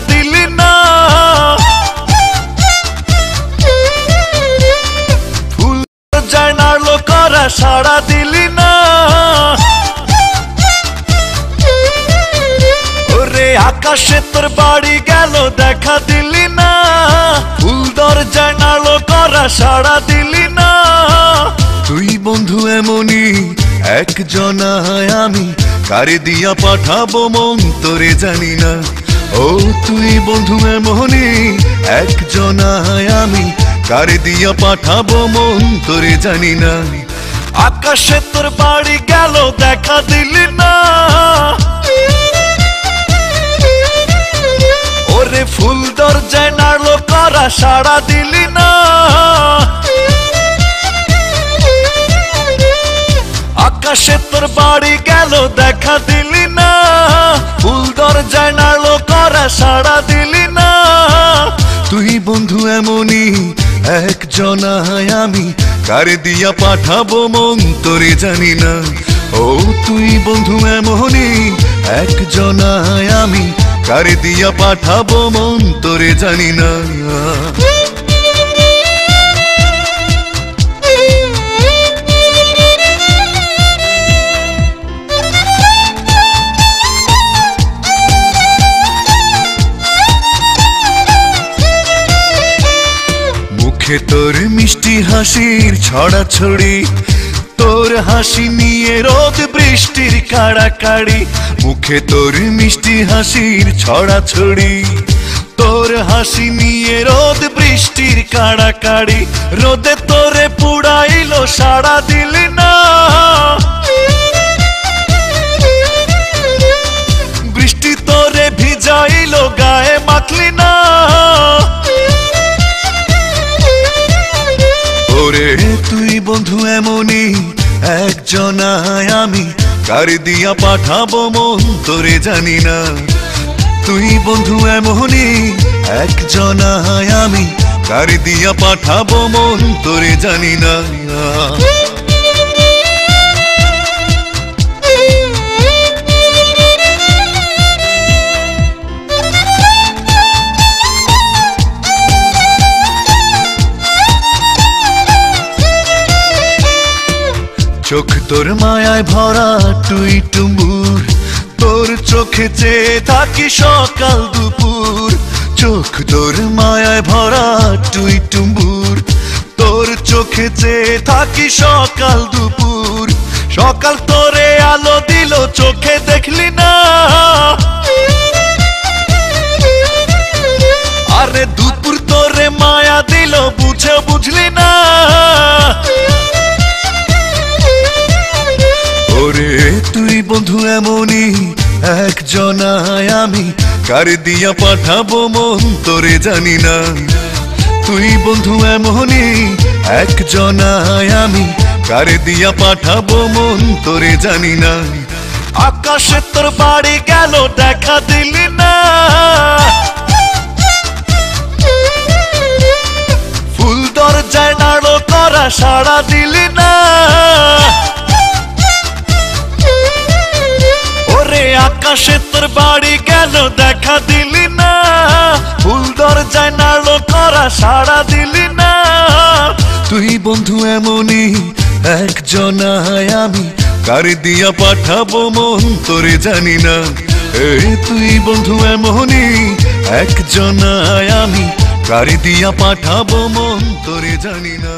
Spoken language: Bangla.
দিলি না, ফুল যায় নাড়লো করা সাড়া দিলি না। ওরে আকাশে তোর বাড়ি গেল দেখা দিলি না, ফুল দরজায় নাড়লো করা সাড়া দিলি না। তুই বন্ধু এমনই একজনায় আমি কারে দিয়া পাঠাবো মন তোরে জানি না। ও তুই বন্ধু এমনই একজনায় আমি কারে দিয়া পাঠাবো মন তোরে জানি না। আকাশে তোর বাড়ি গেল দেখা দিলি না, ওরে ফুল দরজায় নাড়লো করা সাড়া দিলি না। আকাশে তোর বাড়ি গেল দেখা দিলি না, ফুল দরজায় নাড়লো করা সাড়া দিলি না। তুই বন্ধু এমনই একজনায় আমি কারে দিয়া পাঠাবো মন তোরে জানি না। ও তুই বন্ধু এমনই একজনায় আমি কারে দিয়া পাঠাবো মন তোরে জানি না। মুখে তোর মিষ্টি হাসির ছড়াছড়ি, তোর হাসি নিয়ে রোদ বৃষ্টির কাড়াকাড়ি। মুখে তোর মিষ্টি হাসির ছড়াছড়ি, তোর হাসি নিয়ে রোদ বৃষ্টির কাড়াকাড়ি। রোদে তোরে পুড়াইলো সাড়া দিলি না, বৃষ্টি তোরে ভিজাইলো গায়ে মাখলি না। ওরে তুই বন্ধু এমনই একজনায় আমি কারে দিয়া পাঠাবো মন তোরে জানি না। তুই বন্ধু এমনই একজনায় আমি কারে দিয়া পাঠাবো মন তোরে জানি না। চোখ তোর মায়ায় ভরা টুই টুম্বুর, তোর চোখে চেয়ে থাকি সকাল দুপুর। চোখ তোর মায়ায় ভরা টুই টুম্বুর, তোর চোখে চেয়ে থাকি সকাল দুপুর। সকাল তোরে আলো দিল চোখে দেখলি না, আরে দুপুর তোরে মায়া দিল বুঝে বুঝলি না। ওরে তুই বন্ধু এমনই একজনায় আমি কারে দিয়া পাঠাবো মন তোরে জানি না। তুই বন্ধু এমনই একজনায় আমি কারে দিয়া পাঠাবো মন তোরে জানি না। আকাশে তোর বাড়ি গেল দেখা দিলি না, ফুল দরজায় নাড়লো করা সাড়া দিলি না। আকাশে তোর বাড়ি গেল দেখা দিলি না, ফুল দরজায় নাড়লো করা সাড়া দিলি না। তুই বন্ধু এমনই একজনায় আমি কারে দিয়া পাঠাবো মন তোরে জানি না। তুই বন্ধু এমনই একজনায় আমি কারে দিয়া পাঠাবো মন তোরে জানি না।